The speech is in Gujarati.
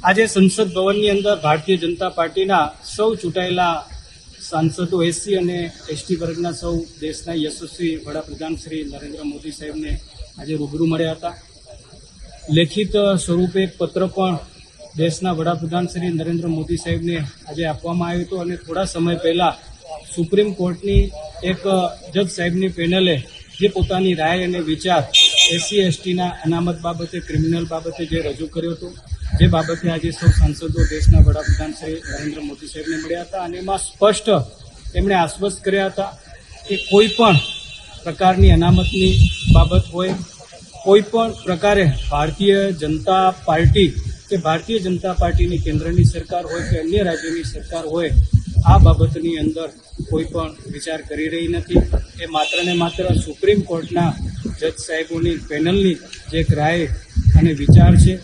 આજે સંસદ ભવનની અંદર ભારતીય જનતા પાર્ટીના સૌ ચૂંટાયેલા સાંસદો એસસી અને એસટી વર્ગના સૌ દેશના યશસ્વી વડાપ્રધાન શ્રી નરેન્દ્ર મોદી સાહેબને આજે રૂબરૂ મળ્યા હતા. લેખિત સ્વરૂપે એક પત્ર પણ દેશના વડાપ્રધાન શ્રી નરેન્દ્ર મોદી સાહેબને આજે આપવામાં આવ્યો હતો અને થોડા સમય પહેલાં સુપ્રીમ કોર્ટની એક જજ સાહેબની પેનલે જે પોતાની રાય અને વિચાર એસસી એસટીના અનામત બાબતે, ક્રિમિનલ બાબતે જે રજૂ કર્યો હતો, જે બાબતે આજે સૌ સાંસદો દેશના વડાપ્રધાન શ્રી નરેન્દ્ર મોદી સાહેબને મળ્યા હતા અને એમાં સ્પષ્ટ તેમણે આશ્વસ્ત કર્યા હતા કે કોઈ પણ પ્રકારની અનામતની બાબત હોય, કોઈ પણ પ્રકારે ભારતીય જનતા પાર્ટી કે ભારતીય જનતા પાર્ટીની કેન્દ્રની સરકાર હોય કે અન્ય રાજ્યોની સરકાર હોય, આ બાબતની અંદર કોઈ પણ વિચાર કરી રહી નથી. એ માત્ર ને માત્ર સુપ્રીમ કોર્ટના જજ સાહેબોની પેનલની જે એક રાય અને વિચાર છે